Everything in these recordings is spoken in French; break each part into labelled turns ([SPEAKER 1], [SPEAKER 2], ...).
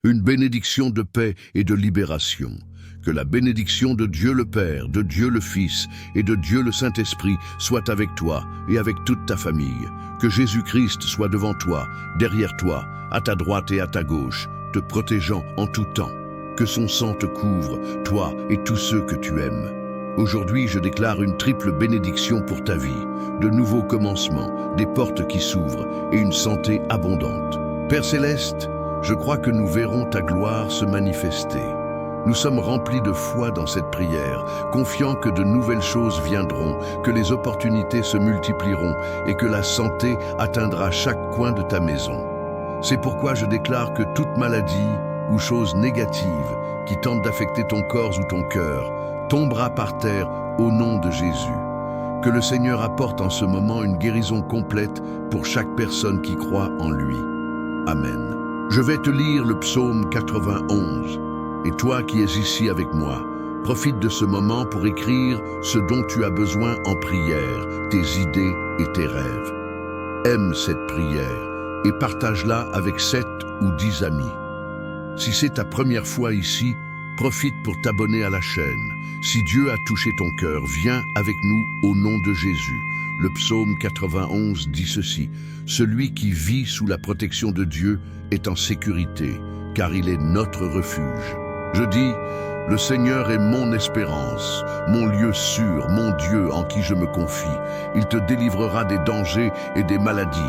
[SPEAKER 1] Une bénédiction de paix et de libération. Que la bénédiction de Dieu le Père, de Dieu le Fils et de Dieu le Saint-Esprit soit avec toi et avec toute ta famille. Que Jésus-Christ soit devant toi, derrière toi, à ta droite et à ta gauche, te protégeant en tout temps. Que son sang te couvre, toi et tous ceux que tu aimes. Aujourd'hui, je déclare une triple bénédiction pour ta vie, de nouveaux commencements, des portes qui s'ouvrent et une santé abondante. Père Céleste, je crois que nous verrons ta gloire se manifester. Nous sommes remplis de foi dans cette prière, confiants que de nouvelles choses viendront, que les opportunités se multiplieront et que la santé atteindra chaque coin de ta maison. C'est pourquoi je déclare que toute maladie ou chose négative qui tente d'affecter ton corps ou ton cœur tombera par terre au nom de Jésus. Que le Seigneur apporte en ce moment une guérison complète pour chaque personne qui croit en lui. Amen. Je vais te lire le psaume 91. Et toi qui es ici avec moi, profite de ce moment pour écrire ce dont tu as besoin en prière, tes idées et tes rêves. Aime cette prière et partage-la avec 7 ou 10 amis. Si c'est ta première fois ici, profite pour t'abonner à la chaîne. Si Dieu a touché ton cœur, viens avec nous au nom de Jésus. Le psaume 91 dit ceci: « Celui qui vit sous la protection de Dieu est en sécurité, car il est notre refuge. » Je dis, le Seigneur est mon espérance, mon lieu sûr, mon Dieu en qui je me confie. Il te délivrera des dangers et des maladies.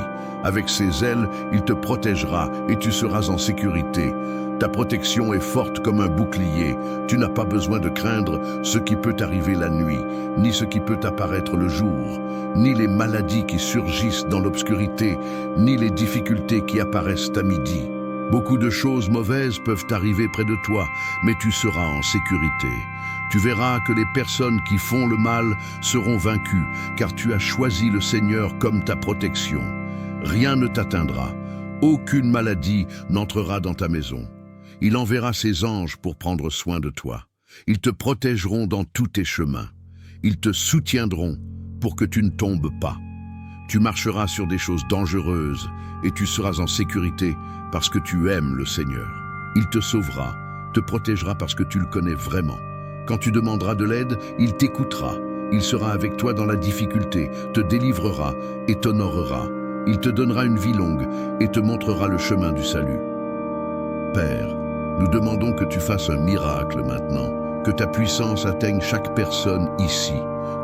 [SPEAKER 1] Avec ses ailes, il te protégera et tu seras en sécurité. Ta protection est forte comme un bouclier. Tu n'as pas besoin de craindre ce qui peut arriver la nuit, ni ce qui peut apparaître le jour, ni les maladies qui surgissent dans l'obscurité, ni les difficultés qui apparaissent à midi. Beaucoup de choses mauvaises peuvent arriver près de toi, mais tu seras en sécurité. Tu verras que les personnes qui font le mal seront vaincues, car tu as choisi le Seigneur comme ta protection. Rien ne t'atteindra, aucune maladie n'entrera dans ta maison. Il enverra ses anges pour prendre soin de toi. Ils te protégeront dans tous tes chemins. Ils te soutiendront pour que tu ne tombes pas. Tu marcheras sur des choses dangereuses et tu seras en sécurité parce que tu aimes le Seigneur. Il te sauvera, te protégera parce que tu le connais vraiment. Quand tu demanderas de l'aide, il t'écoutera. Il sera avec toi dans la difficulté, te délivrera et t'honorera. Il te donnera une vie longue et te montrera le chemin du salut. Père, nous demandons que tu fasses un miracle maintenant, que ta puissance atteigne chaque personne ici,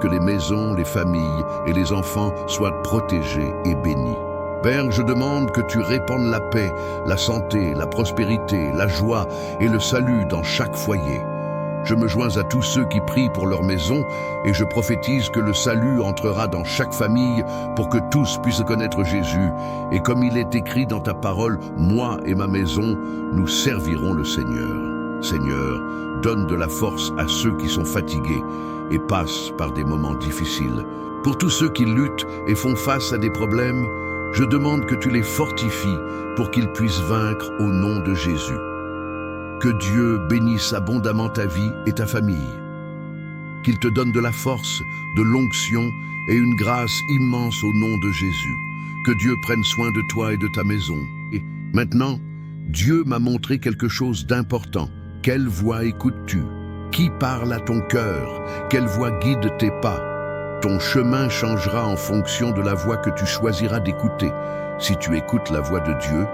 [SPEAKER 1] que les maisons, les familles et les enfants soient protégés et bénis. Père, je demande que tu répandes la paix, la santé, la prospérité, la joie et le salut dans chaque foyer. Je me joins à tous ceux qui prient pour leur maison et je prophétise que le salut entrera dans chaque famille pour que tous puissent connaître Jésus. Et comme il est écrit dans ta parole, moi et ma maison, nous servirons le Seigneur. Seigneur, donne de la force à ceux qui sont fatigués et passent par des moments difficiles. Pour tous ceux qui luttent et font face à des problèmes, je demande que tu les fortifies pour qu'ils puissent vaincre au nom de Jésus. Que Dieu bénisse abondamment ta vie et ta famille. Qu'il te donne de la force, de l'onction et une grâce immense au nom de Jésus. Que Dieu prenne soin de toi et de ta maison. Et maintenant, Dieu m'a montré quelque chose d'important. Quelle voix écoutes-tu? Qui parle à ton cœur? Quelle voix guide tes pas? Ton chemin changera en fonction de la voix que tu choisiras d'écouter. Si tu écoutes la voix de Dieu,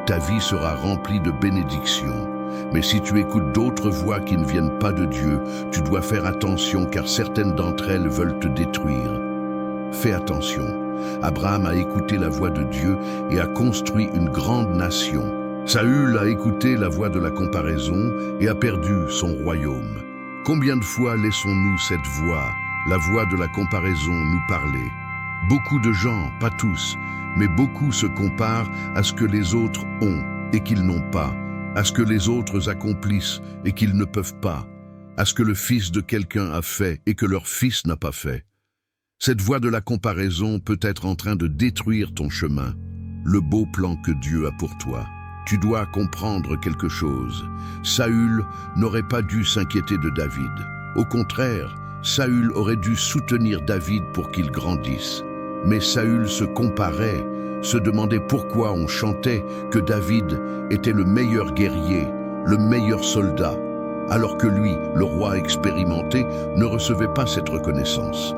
[SPEAKER 1] ta vie sera remplie de bénédictions. Mais si tu écoutes d'autres voix qui ne viennent pas de Dieu, tu dois faire attention car certaines d'entre elles veulent te détruire. Fais attention. Abraham a écouté la voix de Dieu et a construit une grande nation. Saül a écouté la voix de la comparaison et a perdu son royaume. Combien de fois laissons-nous cette voix, la voix de la comparaison, nous parler? Beaucoup de gens, pas tous, mais beaucoup se comparent à ce que les autres ont et qu'ils n'ont pas, à ce que les autres accomplissent et qu'ils ne peuvent pas, à ce que le fils de quelqu'un a fait et que leur fils n'a pas fait. Cette voie de la comparaison peut être en train de détruire ton chemin, le beau plan que Dieu a pour toi. Tu dois comprendre quelque chose. Saül n'aurait pas dû s'inquiéter de David. Au contraire, Saül aurait dû soutenir David pour qu'il grandisse. Mais Saül se comparait, se demandaient pourquoi on chantait que David était le meilleur guerrier, le meilleur soldat, alors que lui, le roi expérimenté, ne recevait pas cette reconnaissance.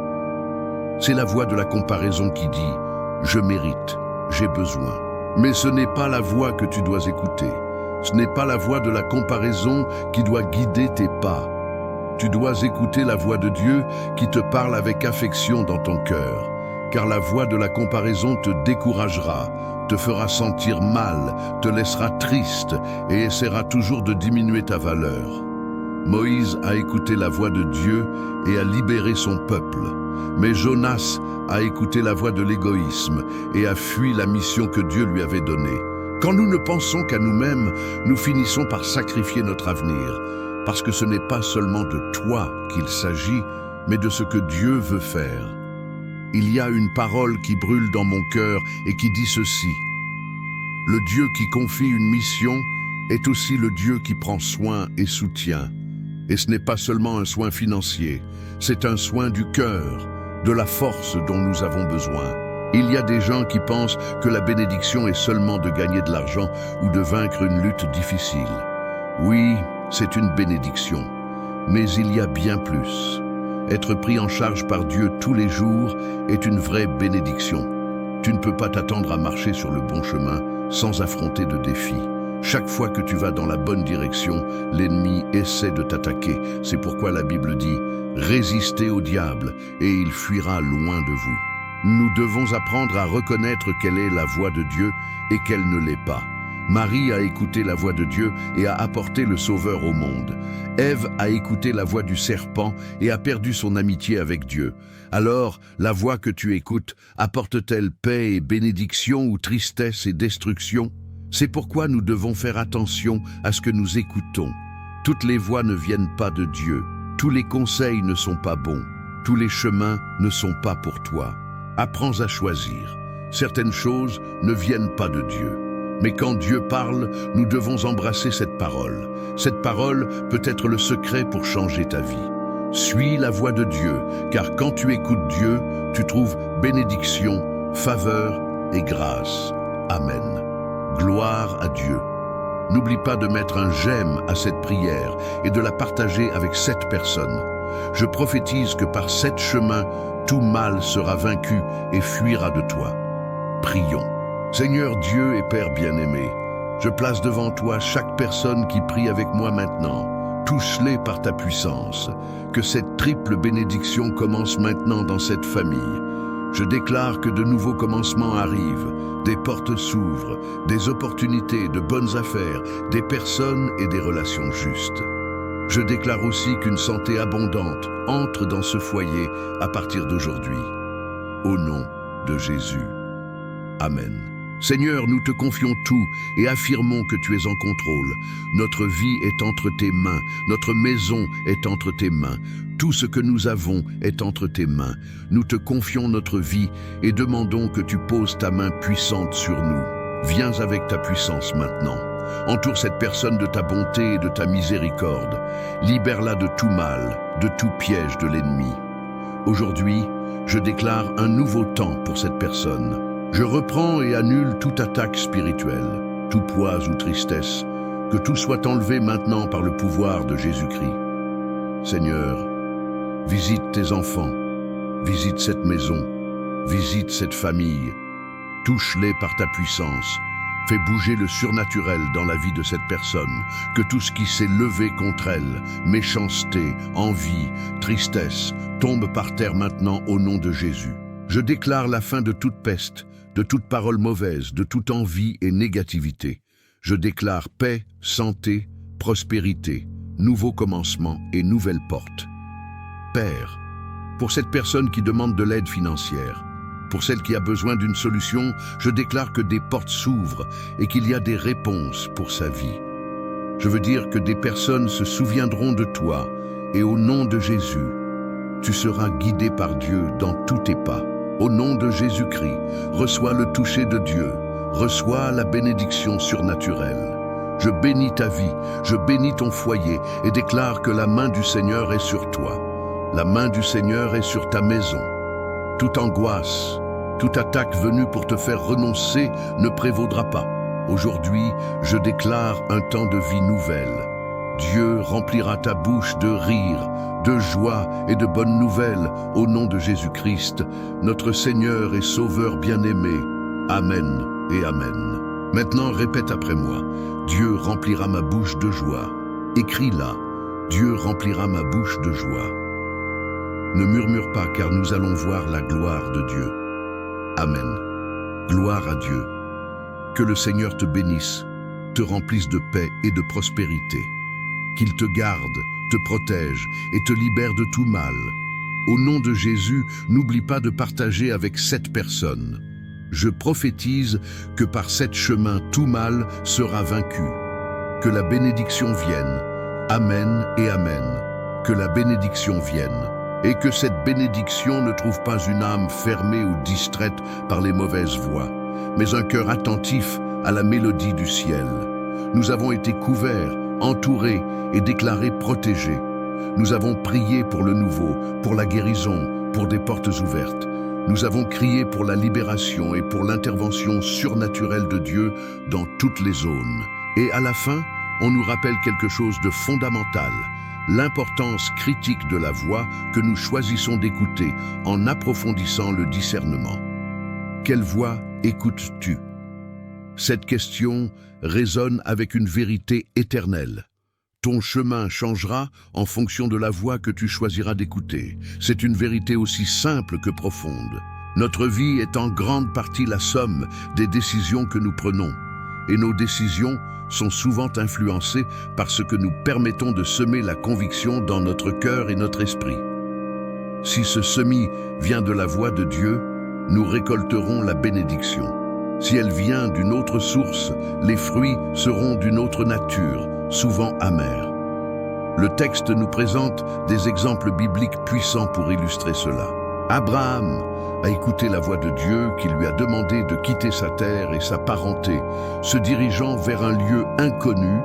[SPEAKER 1] C'est la voix de la comparaison qui dit « Je mérite, j'ai besoin ». Mais ce n'est pas la voix que tu dois écouter. Ce n'est pas la voix de la comparaison qui doit guider tes pas. Tu dois écouter la voix de Dieu qui te parle avec affection dans ton cœur, car la voix de la comparaison te découragera, te fera sentir mal, te laissera triste et essaiera toujours de diminuer ta valeur. Moïse a écouté la voix de Dieu et a libéré son peuple. Mais Jonas a écouté la voix de l'égoïsme et a fui la mission que Dieu lui avait donnée. Quand nous ne pensons qu'à nous-mêmes, nous finissons par sacrifier notre avenir, parce que ce n'est pas seulement de toi qu'il s'agit, mais de ce que Dieu veut faire. Il y a une parole qui brûle dans mon cœur et qui dit ceci. Le Dieu qui confie une mission est aussi le Dieu qui prend soin et soutient. Et ce n'est pas seulement un soin financier, c'est un soin du cœur, de la force dont nous avons besoin. Il y a des gens qui pensent que la bénédiction est seulement de gagner de l'argent ou de vaincre une lutte difficile. Oui, c'est une bénédiction, mais il y a bien plus. Être pris en charge par Dieu tous les jours est une vraie bénédiction. Tu ne peux pas t'attendre à marcher sur le bon chemin sans affronter de défis. Chaque fois que tu vas dans la bonne direction, l'ennemi essaie de t'attaquer. C'est pourquoi la Bible dit « Résistez au diable et il fuira loin de vous ». Nous devons apprendre à reconnaître quelle est la voix de Dieu et quelle ne l'est pas. Marie a écouté la voix de Dieu et a apporté le Sauveur au monde. Ève a écouté la voix du serpent et a perdu son amitié avec Dieu. Alors, la voix que tu écoutes apporte-t-elle paix et bénédiction ou tristesse et destruction ? C'est pourquoi nous devons faire attention à ce que nous écoutons. Toutes les voix ne viennent pas de Dieu. Tous les conseils ne sont pas bons. Tous les chemins ne sont pas pour toi. Apprends à choisir. Certaines choses ne viennent pas de Dieu. Mais quand Dieu parle, nous devons embrasser cette parole. Cette parole peut être le secret pour changer ta vie. Suis la voix de Dieu, car quand tu écoutes Dieu, tu trouves bénédiction, faveur et grâce. Amen. Gloire à Dieu. N'oublie pas de mettre un j'aime à cette prière et de la partager avec 7 personnes. Je prophétise que par 7 chemins, tout mal sera vaincu et fuira de toi. Prions. Seigneur Dieu et Père bien-aimé, je place devant toi chaque personne qui prie avec moi maintenant. Touche-les par ta puissance. Que cette triple bénédiction commence maintenant dans cette famille. Je déclare que de nouveaux commencements arrivent, des portes s'ouvrent, des opportunités, de bonnes affaires, des personnes et des relations justes. Je déclare aussi qu'une santé abondante entre dans ce foyer à partir d'aujourd'hui. Au nom de Jésus. Amen. Seigneur, nous te confions tout et affirmons que tu es en contrôle. Notre vie est entre tes mains, notre maison est entre tes mains. Tout ce que nous avons est entre tes mains. Nous te confions notre vie et demandons que tu poses ta main puissante sur nous. Viens avec ta puissance maintenant. Entoure cette personne de ta bonté et de ta miséricorde. Libère-la de tout mal, de tout piège de l'ennemi. Aujourd'hui, je déclare un nouveau temps pour cette personne. Je reprends et annule toute attaque spirituelle, tout poids ou tristesse. Que tout soit enlevé maintenant par le pouvoir de Jésus-Christ. Seigneur, visite tes enfants, visite cette maison, visite cette famille. Touche-les par ta puissance. Fais bouger le surnaturel dans la vie de cette personne. Que tout ce qui s'est levé contre elle, méchanceté, envie, tristesse, tombe par terre maintenant au nom de Jésus. Je déclare la fin de toute peste, de toute parole mauvaise, de toute envie et négativité. Je déclare paix, santé, prospérité, nouveau commencement et nouvelles portes. Père, pour cette personne qui demande de l'aide financière, pour celle qui a besoin d'une solution, je déclare que des portes s'ouvrent et qu'il y a des réponses pour sa vie. Je veux dire que des personnes se souviendront de toi et au nom de Jésus, tu seras guidé par Dieu dans tous tes pas. Au nom de Jésus-Christ, reçois le toucher de Dieu, reçois la bénédiction surnaturelle. Je bénis ta vie, je bénis ton foyer et déclare que la main du Seigneur est sur toi. La main du Seigneur est sur ta maison. Toute angoisse, Toute attaque venue pour te faire renoncer ne prévaudra pas. Aujourd'hui, je déclare un temps de vie nouvelle. Dieu remplira ta bouche de rire, de joie et de bonnes nouvelles au nom de Jésus-Christ, notre Seigneur et Sauveur bien-aimé. Amen et Amen. Maintenant, répète après moi. Dieu remplira ma bouche de joie. Écris-la. Dieu remplira ma bouche de joie. Ne murmure pas, car nous allons voir la gloire de Dieu. Amen. Gloire à Dieu. Que le Seigneur te bénisse, te remplisse de paix et de prospérité. Qu'il te garde, te protège et te libère de tout mal. Au nom de Jésus, n'oublie pas de partager avec 7 personnes. Je prophétise que par 7 chemins, tout mal sera vaincu. Que la bénédiction vienne. Amen et Amen. Que la bénédiction vienne. Et que cette bénédiction ne trouve pas une âme fermée ou distraite par les mauvaises voies, mais un cœur attentif à la mélodie du ciel. Nous avons été couverts, entourés et déclarés protégés. Nous avons prié pour le nouveau, pour la guérison, pour des portes ouvertes. Nous avons crié pour la libération et pour l'intervention surnaturelle de Dieu dans toutes les zones. Et à la fin, on nous rappelle quelque chose de fondamental, l'importance critique de la voix que nous choisissons d'écouter en approfondissant le discernement. Quelle voix écoutes-tu? Cette question résonne avec une vérité éternelle. Ton chemin changera en fonction de la voix que tu choisiras d'écouter. C'est une vérité aussi simple que profonde. Notre vie est en grande partie la somme des décisions que nous prenons. Et nos décisions sont souvent influencées par ce que nous permettons de semer la conviction dans notre cœur et notre esprit. Si ce semis vient de la voix de Dieu, nous récolterons la bénédiction. Si elle vient d'une autre source, les fruits seront d'une autre nature, souvent amers. Le texte nous présente des exemples bibliques puissants pour illustrer cela. Abraham a écouté la voix de Dieu qui lui a demandé de quitter sa terre et sa parenté, se dirigeant vers un lieu inconnu,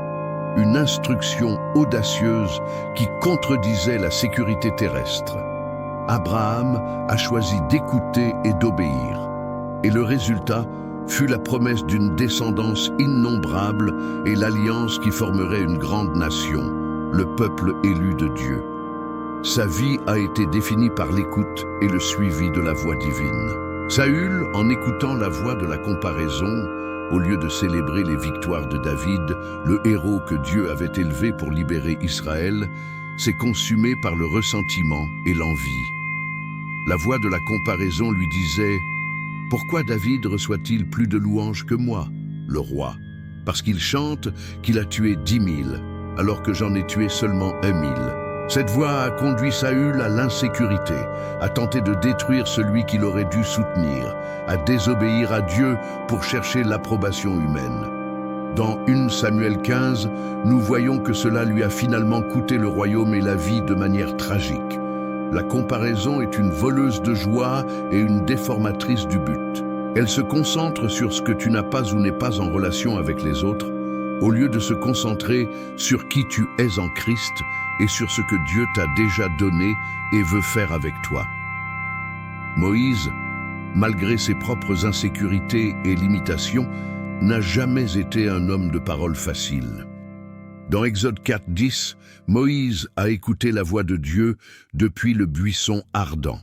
[SPEAKER 1] une instruction audacieuse qui contredisait la sécurité terrestre. Abraham a choisi d'écouter et d'obéir. Et le résultat fut la promesse d'une descendance innombrable et l'alliance qui formerait une grande nation, le peuple élu de Dieu. Sa vie a été définie par l'écoute et le suivi de la voix divine. Saül, en écoutant la voix de la comparaison, au lieu de célébrer les victoires de David, le héros que Dieu avait élevé pour libérer Israël, s'est consumé par le ressentiment et l'envie. La voix de la comparaison lui disait « Pourquoi David reçoit-il plus de louanges que moi, le roi? Parce qu'il chante qu'il a tué 10 000, alors que j'en ai tué seulement 1 000. » Cette voix a conduit Saül à l'insécurité, à tenter de détruire celui qu'il aurait dû soutenir, à désobéir à Dieu pour chercher l'approbation humaine. Dans 1 Samuel 15, nous voyons que cela lui a finalement coûté le royaume et la vie de manière tragique. La comparaison est une voleuse de joie et une déformatrice du but. Elle se concentre sur ce que tu n'as pas ou n'es pas en relation avec les autres, au lieu de se concentrer sur qui tu es en Christ et sur ce que Dieu t'a déjà donné et veut faire avec toi. Moïse, malgré ses propres insécurités et limitations, n'a jamais été un homme de parole facile. Dans Exode 4:10, Moïse a écouté la voix de Dieu depuis le buisson ardent,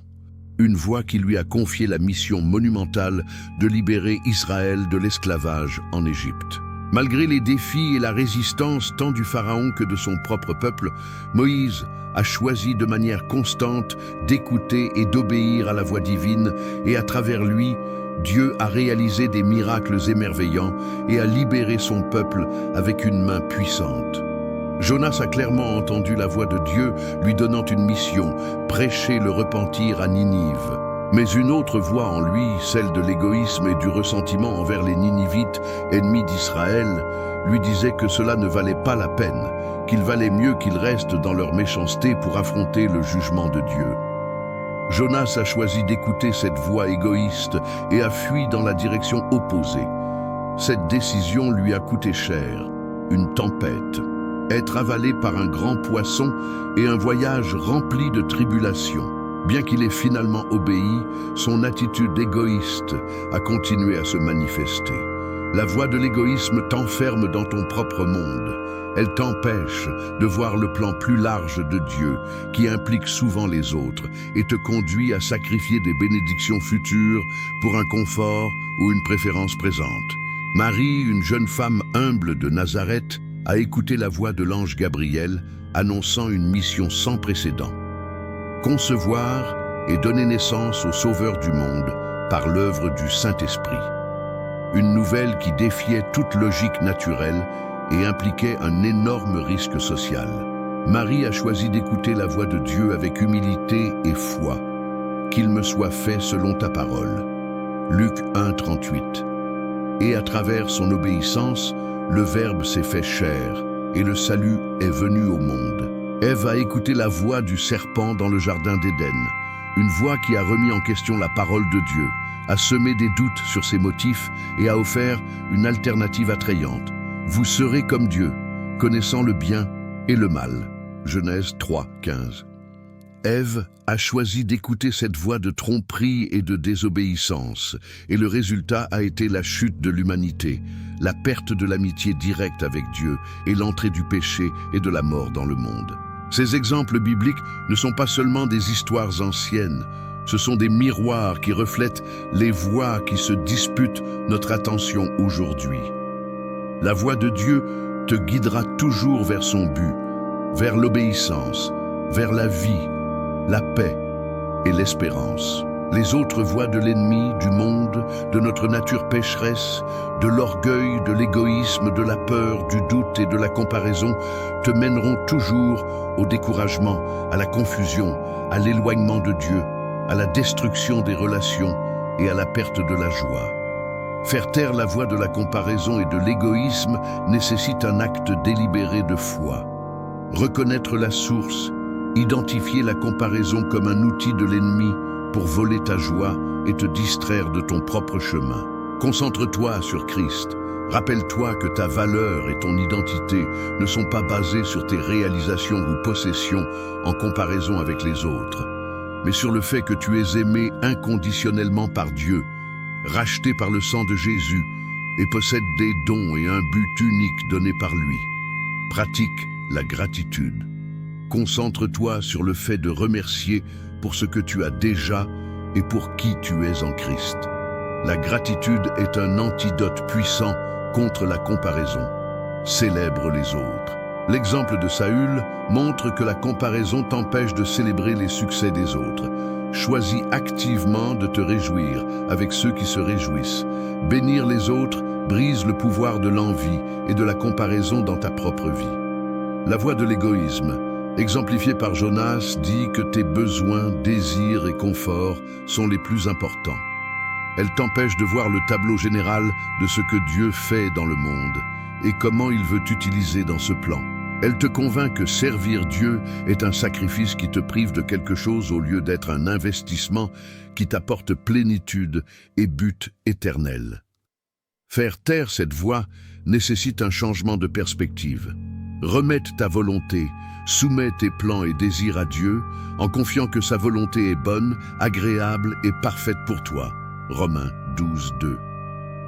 [SPEAKER 1] une voix qui lui a confié la mission monumentale de libérer Israël de l'esclavage en Égypte. Malgré les défis et la résistance tant du Pharaon que de son propre peuple, Moïse a choisi de manière constante d'écouter et d'obéir à la voix divine, et à travers lui, Dieu a réalisé des miracles émerveillants et a libéré son peuple avec une main puissante. Jonas a clairement entendu la voix de Dieu lui donnant une mission, prêcher le repentir à Ninive. Mais une autre voix en lui, celle de l'égoïsme et du ressentiment envers les Ninivites, ennemis d'Israël, lui disait que cela ne valait pas la peine, qu'il valait mieux qu'ils restent dans leur méchanceté pour affronter le jugement de Dieu. Jonas a choisi d'écouter cette voix égoïste et a fui dans la direction opposée. Cette décision lui a coûté cher, une tempête, être avalé par un grand poisson et un voyage rempli de tribulations. Bien qu'il ait finalement obéi, son attitude égoïste a continué à se manifester. La voix de l'égoïsme t'enferme dans ton propre monde. Elle t'empêche de voir le plan plus large de Dieu, qui implique souvent les autres, et te conduit à sacrifier des bénédictions futures pour un confort ou une préférence présente. Marie, une jeune femme humble de Nazareth, a écouté la voix de l'ange Gabriel, annonçant une mission sans précédent. Concevoir et donner naissance au Sauveur du monde par l'œuvre du Saint-Esprit. Une nouvelle qui défiait toute logique naturelle et impliquait un énorme risque social. Marie a choisi d'écouter la voix de Dieu avec humilité et foi. Qu'il me soit fait selon ta parole. Luc 1, 38. Et à travers son obéissance, le Verbe s'est fait chair et le salut est venu au monde. Ève a écouté la voix du serpent dans le jardin d'Éden, une voix qui a remis en question la parole de Dieu, a semé des doutes sur ses motifs et a offert une alternative attrayante. Vous serez comme Dieu, connaissant le bien et le mal. Genèse 3, 15. Ève a choisi d'écouter cette voix de tromperie et de désobéissance, et le résultat a été la chute de l'humanité, la perte de l'amitié directe avec Dieu et l'entrée du péché et de la mort dans le monde. Ces exemples bibliques ne sont pas seulement des histoires anciennes, ce sont des miroirs qui reflètent les voix qui se disputent notre attention aujourd'hui. La voix de Dieu te guidera toujours vers son but, vers l'obéissance, vers la vie, la paix et l'espérance. Les autres voix de l'ennemi, du monde, de notre nature pécheresse, de l'orgueil, de l'égoïsme, de la peur, du doute et de la comparaison te mèneront toujours au découragement, à la confusion, à l'éloignement de Dieu, à la destruction des relations et à la perte de la joie. Faire taire la voix de la comparaison et de l'égoïsme nécessite un acte délibéré de foi. Reconnaître la source, identifier la comparaison comme un outil de l'ennemi pour voler ta joie et te distraire de ton propre chemin. Concentre-toi sur Christ. Rappelle-toi que ta valeur et ton identité ne sont pas basées sur tes réalisations ou possessions en comparaison avec les autres, mais sur le fait que tu es aimé inconditionnellement par Dieu, racheté par le sang de Jésus et possède des dons et un but unique donné par lui. Pratique la gratitude. Concentre-toi sur le fait de remercier pour ce que tu as déjà et pour qui tu es en Christ. La gratitude est un antidote puissant contre la comparaison. Célèbre les autres. L'exemple de Saül montre que la comparaison t'empêche de célébrer les succès des autres. Choisis activement de te réjouir avec ceux qui se réjouissent. Bénir les autres brise le pouvoir de l'envie et de la comparaison dans ta propre vie. La voix de l'égoïsme, exemplifiée par Jonas, dit que tes besoins, désirs et conforts sont les plus importants. Elle t'empêche de voir le tableau général de ce que Dieu fait dans le monde et comment il veut t'utiliser dans ce plan. Elle te convainc que servir Dieu est un sacrifice qui te prive de quelque chose au lieu d'être un investissement qui t'apporte plénitude et but éternel. Faire taire cette voix nécessite un changement de perspective. Remette ta volonté, soumets tes plans et désirs à Dieu en confiant que sa volonté est bonne, agréable et parfaite pour toi. Romains 12, 2.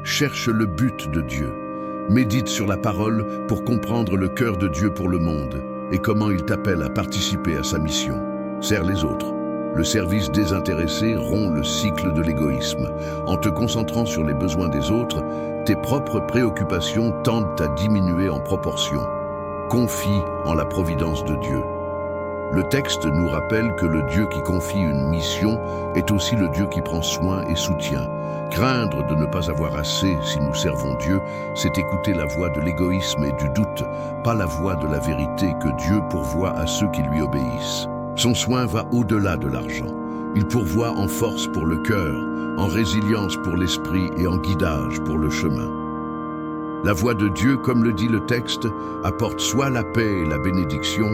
[SPEAKER 1] Cherche le but de Dieu. Médite sur la parole pour comprendre le cœur de Dieu pour le monde et comment il t'appelle à participer à sa mission. Sers les autres. Le service désintéressé rompt le cycle de l'égoïsme. En te concentrant sur les besoins des autres, tes propres préoccupations tendent à diminuer en proportion. Confie en la providence de Dieu. Le texte nous rappelle que le Dieu qui confie une mission est aussi le Dieu qui prend soin et soutient. Craindre de ne pas avoir assez si nous servons Dieu, c'est écouter la voix de l'égoïsme et du doute, pas la voix de la vérité que Dieu pourvoit à ceux qui lui obéissent. Son soin va au-delà de l'argent. Il pourvoit en force pour le cœur, en résilience pour l'esprit et en guidage pour le chemin. La voix de Dieu, comme le dit le texte, apporte soit la paix et la bénédiction,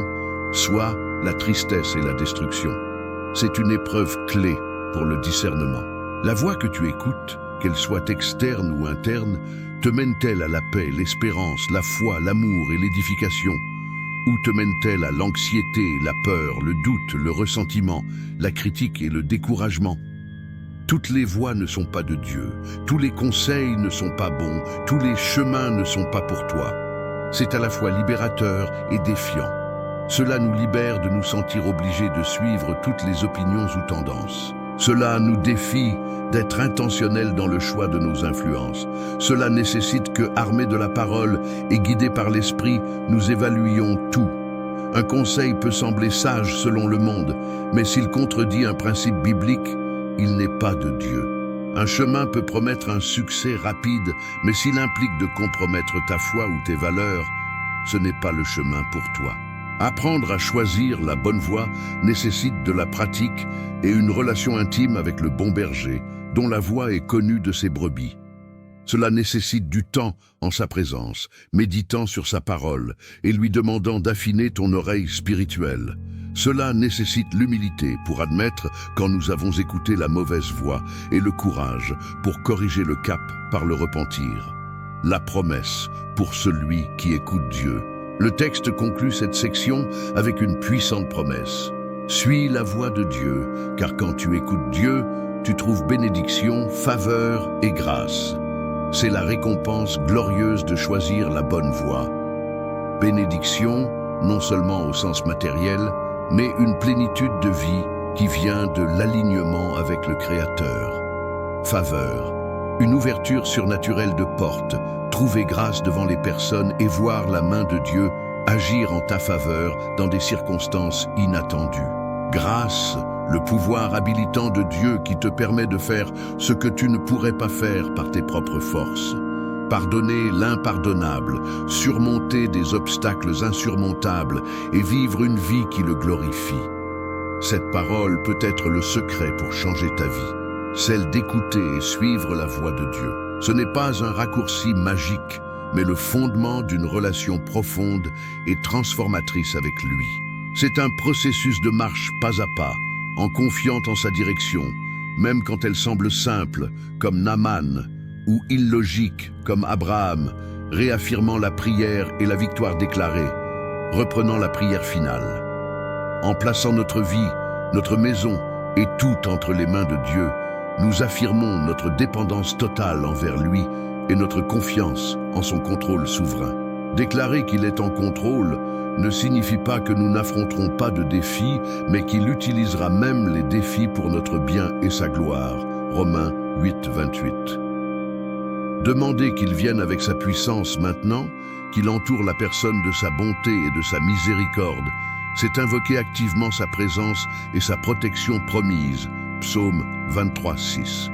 [SPEAKER 1] soit la tristesse et la destruction. C'est une épreuve clé pour le discernement. La voix que tu écoutes, qu'elle soit externe ou interne, te mène-t-elle à la paix, l'espérance, la foi, l'amour et l'édification? Où te mène-t-elle à l'anxiété, la peur, le doute, le ressentiment, la critique et le découragement? Toutes les voies ne sont pas de Dieu, tous les conseils ne sont pas bons, tous les chemins ne sont pas pour toi. C'est à la fois libérateur et défiant. Cela nous libère de nous sentir obligés de suivre toutes les opinions ou tendances. Cela nous défie d'être intentionnels dans le choix de nos influences. Cela nécessite que, armés de la parole et guidés par l'esprit, nous évaluions tout. Un conseil peut sembler sage selon le monde, mais s'il contredit un principe biblique, il n'est pas de Dieu. Un chemin peut promettre un succès rapide, mais s'il implique de compromettre ta foi ou tes valeurs, ce n'est pas le chemin pour toi. Apprendre à choisir la bonne voie nécessite de la pratique et une relation intime avec le bon berger, dont la voix est connue de ses brebis. Cela nécessite du temps en sa présence, méditant sur sa parole et lui demandant d'affiner ton oreille spirituelle. Cela nécessite l'humilité pour admettre quand nous avons écouté la mauvaise voie et le courage pour corriger le cap par le repentir. La promesse pour celui qui écoute Dieu. Le texte conclut cette section avec une puissante promesse. Suis la voie de Dieu, car quand tu écoutes Dieu, tu trouves bénédiction, faveur et grâce. C'est la récompense glorieuse de choisir la bonne voie. Bénédiction, non seulement au sens matériel, mais une plénitude de vie qui vient de l'alignement avec le Créateur. Faveur, une ouverture surnaturelle de portes, trouver grâce devant les personnes et voir la main de Dieu agir en ta faveur dans des circonstances inattendues. Grâce, le pouvoir habilitant de Dieu qui te permet de faire ce que tu ne pourrais pas faire par tes propres forces. Pardonner l'impardonnable, surmonter des obstacles insurmontables et vivre une vie qui le glorifie. Cette parole peut être le secret pour changer ta vie, celle d'écouter et suivre la voie de Dieu. Ce n'est pas un raccourci magique, mais le fondement d'une relation profonde et transformatrice avec lui. C'est un processus de marche pas à pas, en confiant en sa direction, même quand elle semble simple, comme Naaman, ou illogique, comme Abraham, réaffirmant la prière et la victoire déclarée, reprenant la prière finale. En plaçant notre vie, notre maison et tout entre les mains de Dieu, nous affirmons notre dépendance totale envers lui et notre confiance en son contrôle souverain. Déclarer qu'il est en contrôle ne signifie pas que nous n'affronterons pas de défis, mais qu'il utilisera même les défis pour notre bien et sa gloire. Romains 8, 28. Demandez qu'il vienne avec sa puissance maintenant, qu'il entoure la personne de sa bonté et de sa miséricorde, c'est invoquer activement sa présence et sa protection promise. Psaume 23, 6.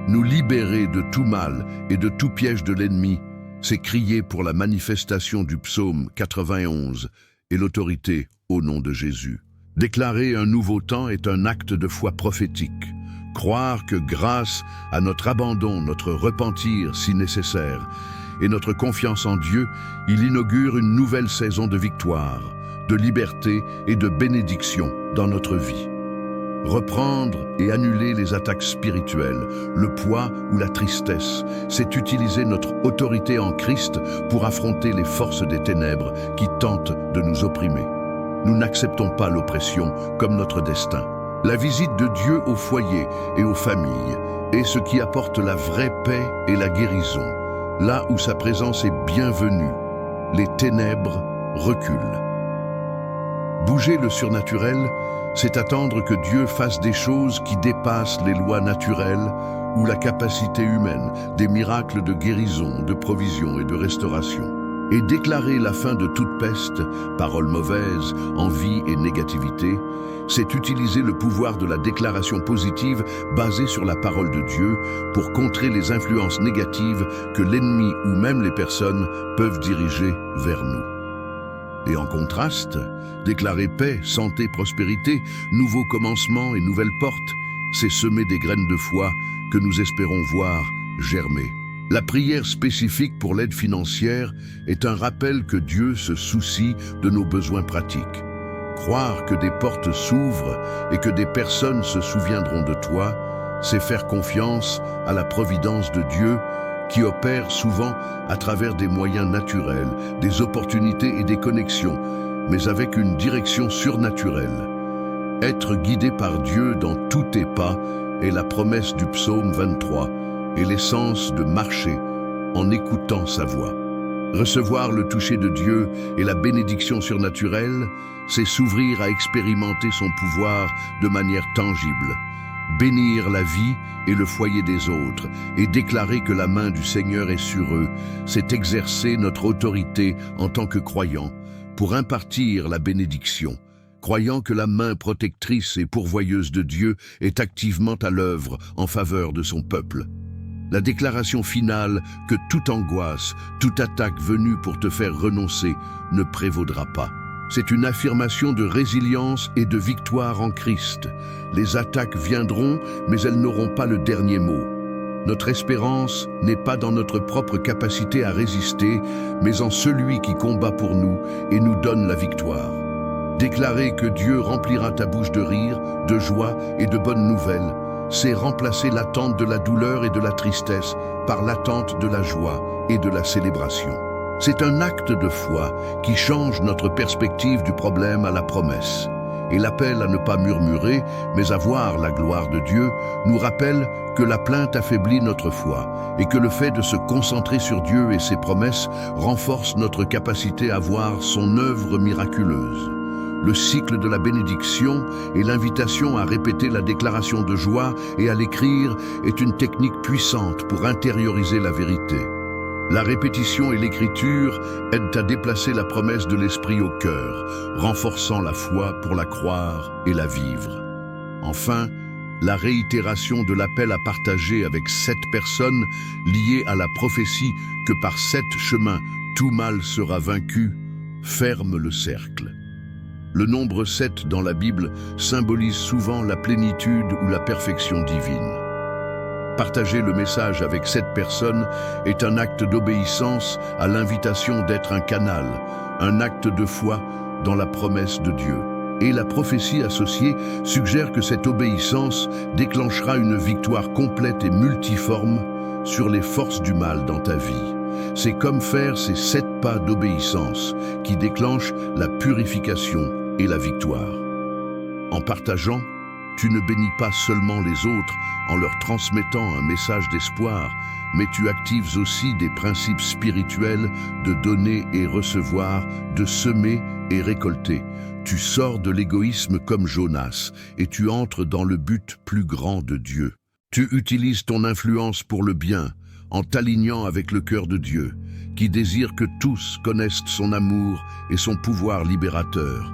[SPEAKER 1] Nous libérer de tout mal et de tout piège de l'ennemi, c'est crier pour la manifestation du psaume 91 et l'autorité au nom de Jésus. Déclarer un nouveau temps est un acte de foi prophétique. Croire que grâce à notre abandon, notre repentir si nécessaire, et notre confiance en Dieu, il inaugure une nouvelle saison de victoire, de liberté et de bénédiction dans notre vie. Reprendre et annuler les attaques spirituelles, le poids ou la tristesse, c'est utiliser notre autorité en Christ pour affronter les forces des ténèbres qui tentent de nous opprimer. Nous n'acceptons pas l'oppression comme notre destin. La visite de Dieu au foyer et aux familles est ce qui apporte la vraie paix et la guérison. Là où sa présence est bienvenue, les ténèbres reculent. Bouger le surnaturel, c'est attendre que Dieu fasse des choses qui dépassent les lois naturelles ou la capacité humaine, des miracles de guérison, de provision et de restauration. Et déclarer la fin de toute peste, paroles mauvaises, envie et négativité, c'est utiliser le pouvoir de la déclaration positive basée sur la parole de Dieu pour contrer les influences négatives que l'ennemi ou même les personnes peuvent diriger vers nous. Et en contraste, déclarer paix, santé, prospérité, nouveaux commencements et nouvelles portes, c'est semer des graines de foi que nous espérons voir germer. La prière spécifique pour l'aide financière est un rappel que Dieu se soucie de nos besoins pratiques. Croire que des portes s'ouvrent et que des personnes se souviendront de toi, c'est faire confiance à la providence de Dieu qui opère souvent à travers des moyens naturels, des opportunités et des connexions, mais avec une direction surnaturelle. Être guidé par Dieu dans tous tes pas est la promesse du psaume 23 et l'essence de marcher en écoutant sa voix. Recevoir le toucher de Dieu et la bénédiction surnaturelle, c'est s'ouvrir à expérimenter son pouvoir de manière tangible, bénir la vie et le foyer des autres et déclarer que la main du Seigneur est sur eux, c'est exercer notre autorité en tant que croyants pour impartir la bénédiction, croyant que la main protectrice et pourvoyeuse de Dieu est activement à l'œuvre en faveur de son peuple. La déclaration finale que toute angoisse, toute attaque venue pour te faire renoncer ne prévaudra pas. C'est une affirmation de résilience et de victoire en Christ. Les attaques viendront, mais elles n'auront pas le dernier mot. Notre espérance n'est pas dans notre propre capacité à résister, mais en celui qui combat pour nous et nous donne la victoire. Déclarer que Dieu remplira ta bouche de rire, de joie et de bonnes nouvelles, c'est remplacer l'attente de la douleur et de la tristesse par l'attente de la joie et de la célébration. C'est un acte de foi qui change notre perspective du problème à la promesse. Et l'appel à ne pas murmurer, mais à voir la gloire de Dieu, nous rappelle que la plainte affaiblit notre foi et que le fait de se concentrer sur Dieu et ses promesses renforce notre capacité à voir son œuvre miraculeuse. Le cycle de la bénédiction et l'invitation à répéter la déclaration de joie et à l'écrire est une technique puissante pour intérioriser la vérité. La répétition et l'écriture aident à déplacer la promesse de l'esprit au cœur, renforçant la foi pour la croire et la vivre. Enfin, la réitération de l'appel à partager avec 7 personnes liées à la prophétie que par 7 chemins tout mal sera vaincu, ferme le cercle. Le nombre 7 dans la Bible symbolise souvent la plénitude ou la perfection divine. Partager le message avec 7 personnes est un acte d'obéissance à l'invitation d'être un canal, un acte de foi dans la promesse de Dieu. Et la prophétie associée suggère que cette obéissance déclenchera une victoire complète et multiforme sur les forces du mal dans ta vie. C'est comme faire ces 7 pas d'obéissance qui déclenchent la purification et la victoire. En partageant, tu ne bénis pas seulement les autres en leur transmettant un message d'espoir, mais tu actives aussi des principes spirituels de donner et recevoir, de semer et récolter. Tu sors de l'égoïsme comme Jonas et tu entres dans le but plus grand de Dieu. Tu utilises ton influence pour le bien, en t'alignant avec le cœur de Dieu, qui désire que tous connaissent son amour et son pouvoir libérateur.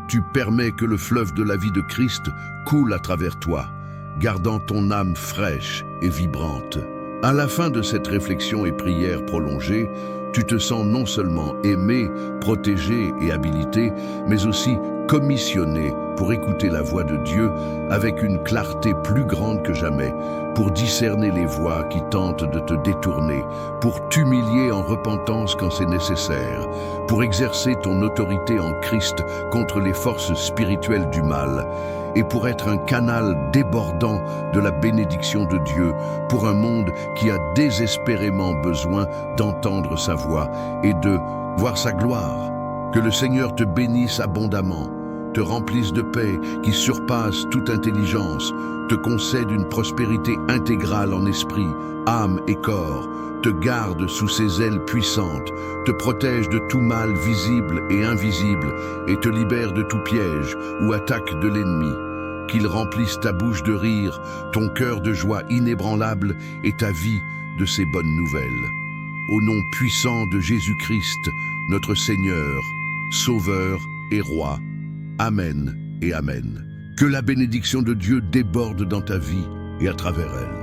[SPEAKER 1] Tu permets que le fleuve de la vie de Christ coule à travers toi, gardant ton âme fraîche et vibrante. À la fin de cette réflexion et prière prolongée, tu te sens non seulement aimé, protégé et habilité, mais aussi commissionné pour écouter la voix de Dieu avec une clarté plus grande que jamais, pour discerner les voix qui tentent de te détourner, pour t'humilier en repentance quand c'est nécessaire, pour exercer ton autorité en Christ contre les forces spirituelles du mal, et pour être un canal débordant de la bénédiction de Dieu pour un monde qui a désespérément besoin d'entendre sa voix et de voir sa gloire. Que le Seigneur te bénisse abondamment, te remplisse de paix qui surpasse toute intelligence, te concède une prospérité intégrale en esprit, âme et corps, te garde sous ses ailes puissantes, te protège de tout mal visible et invisible et te libère de tout piège ou attaque de l'ennemi. Qu'il remplisse ta bouche de rire, ton cœur de joie inébranlable et ta vie de ces bonnes nouvelles. Au nom puissant de Jésus-Christ, notre Seigneur, Sauveur et Roi. Amen et Amen. Que la bénédiction de Dieu déborde dans ta vie et à travers elle.